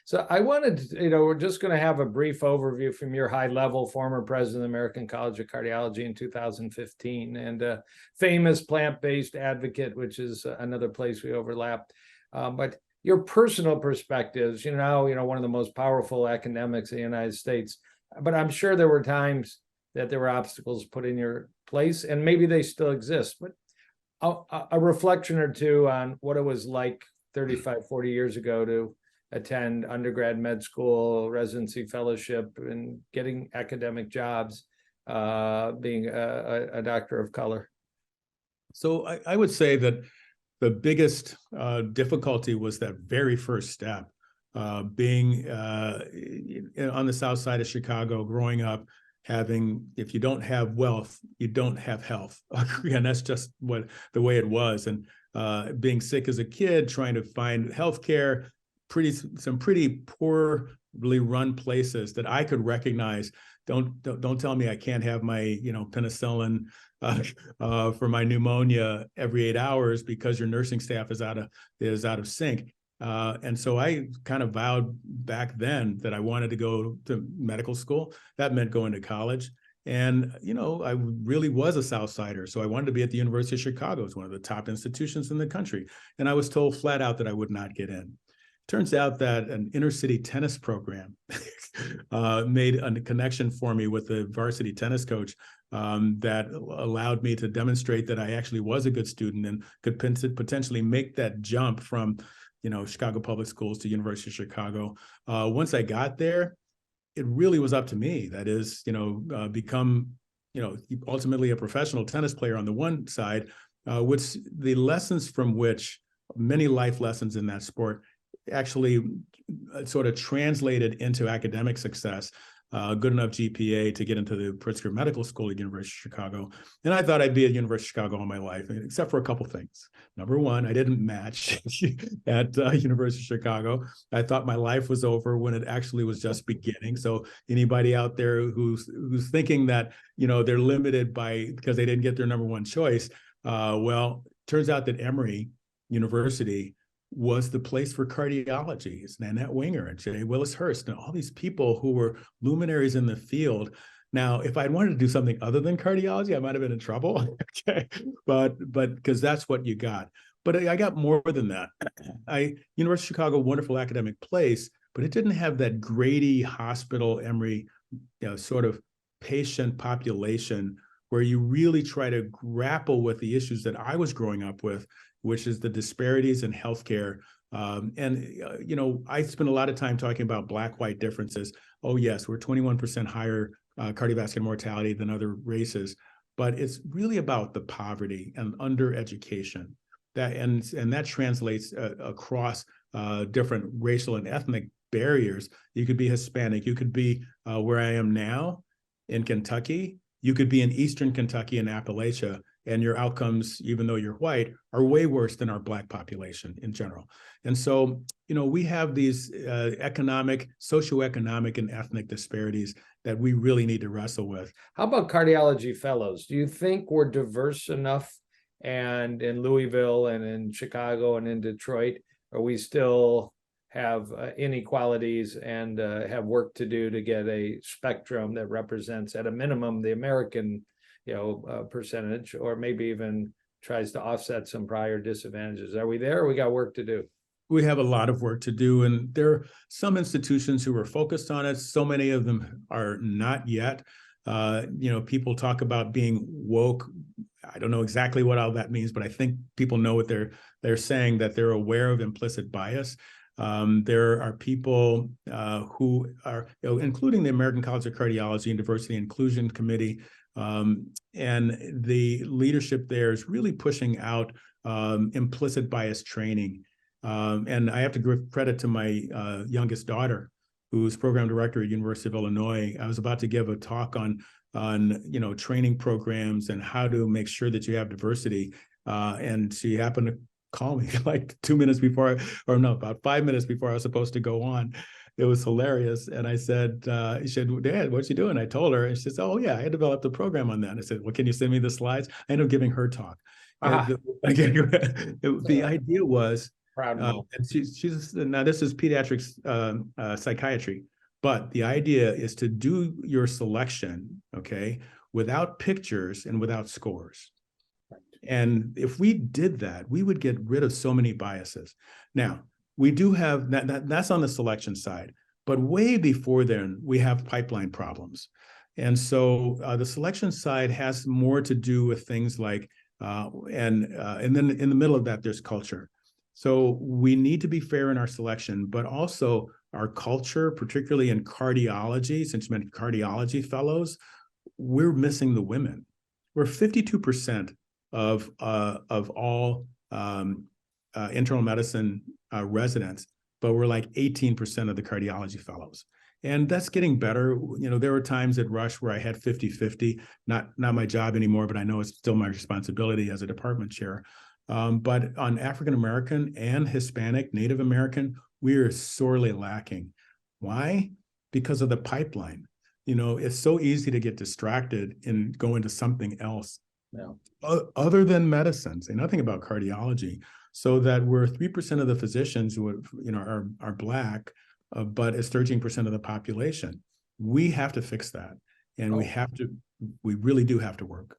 So I wanted to, we're just going to have a brief overview from your high level, former president of the American College of Cardiology in 2015, and a famous plant-based advocate, which is another place we overlap. But your personal perspectives, one of the most powerful academics in the United States, but I'm sure there were times that there were obstacles put in your place, and maybe they still exist, but a reflection or two on what it was like 35, 40 years ago to attend undergrad med school, residency fellowship, and getting academic jobs, being a doctor of color. So I would say that the biggest difficulty was that very first step, being on the south side of Chicago, growing up, if you don't have wealth, you don't have health. And that's just the way it was. And being sick as a kid, trying to find healthcare, some pretty poorly run places that I could recognize. Don't tell me I can't have my penicillin for my pneumonia every 8 hours because your nursing staff is out of sync. And so I kind of vowed back then that I wanted to go to medical school. That meant going to college. And, I really was a South Sider. So I wanted to be at the University of Chicago. It's one of the top institutions in the country. And I was told flat out that I would not get in. Turns out that an inner city tennis program made a connection for me with the varsity tennis coach that allowed me to demonstrate that I actually was a good student and could potentially make that jump from Chicago Public Schools to University of Chicago. Once I got there, it really was up to me. That is, become, ultimately a professional tennis player on the one side, which the lessons from which, many life lessons in that sport, actually sort of translated into academic success. Good enough GPA to get into the Pritzker Medical School at University of Chicago. And I thought I'd be at University of Chicago all my life, except for a couple things. Number one, I didn't match at University of Chicago. I thought my life was over when it actually was just beginning. So anybody out there who's thinking that, they're limited because they didn't get their number one choice, well, turns out that Emory University was the place for cardiology. It's Nanette Winger and J. Willis Hurst and all these people who were luminaries in the field. Now, if I'd wanted to do something other than cardiology, I might have been in trouble. Okay, but because that's what you got. But I got more than that. University of Chicago, wonderful academic place, but it didn't have that Grady Hospital, Emory, sort of patient population where you really try to grapple with the issues that I was growing up with, which is the disparities in healthcare. I spent a lot of time talking about black-white differences. Oh, yes, we're 21% higher cardiovascular mortality than other races, but it's really about the poverty and undereducation. And that translates across different racial and ethnic barriers. You could be Hispanic. You could be where I am now in Kentucky. You could be in Eastern Kentucky and Appalachia, and your outcomes, even though you're white, are way worse than our Black population in general. And so, we have these socioeconomic and ethnic disparities that we really need to wrestle with. How about cardiology fellows? Do you think we're diverse enough, and in Louisville and in Chicago and in Detroit, or we still have inequalities and have work to do to get a spectrum that represents, at a minimum, the American percentage, or maybe even tries to offset some prior disadvantages? Are we there, or we got work to do? We have a lot of work to do, and there are some institutions who are focused on it. So many of them are not yet. People talk about being woke. I don't know exactly what all that means, but I think people know what they're saying, that they're aware of implicit bias. There are people who are, including the American College of Cardiology and Diversity and Inclusion Committee, and the leadership there is really pushing out implicit bias training. And I have to give credit to my youngest daughter, who's program director at University of Illinois. I was about to give a talk on training programs and how to make sure that you have diversity, and she happened to call me like 2 minutes before, about 5 minutes before I was supposed to go on. It was hilarious. And I said, she said, Dad, what's she doing? I told her, and she said, oh yeah, I developed a program on that. And I said, well, can you send me the slides? I ended up giving her talk. The idea was Proud mom. And she's now this is pediatrics psychiatry, but the idea is to do your selection, okay, without pictures and without scores. And if we did that, we would get rid of so many biases. Now, we do have that's on the selection side, but way before then, we have pipeline problems. And so the selection side has more to do with things like, and then in the middle of that, there's culture. So we need to be fair in our selection, but also our culture, particularly in cardiology, since you mentioned cardiology fellows, we're missing the women. We're 52% of all internal medicine residents, but we're like 18% of the cardiology fellows. And that's getting better. You know, there were times at Rush where I had 50-50, not my job anymore, but I know it's still my responsibility as a department chair. But on African-American and Hispanic, Native American, we are sorely lacking. Why? Because of the pipeline. You know, it's so easy to get distracted and go into something else. No. Other than medicine, say nothing about cardiology, so that we're 3% of the physicians who are Black, but it's 13% of the population. We have to fix that, and we really do have to work.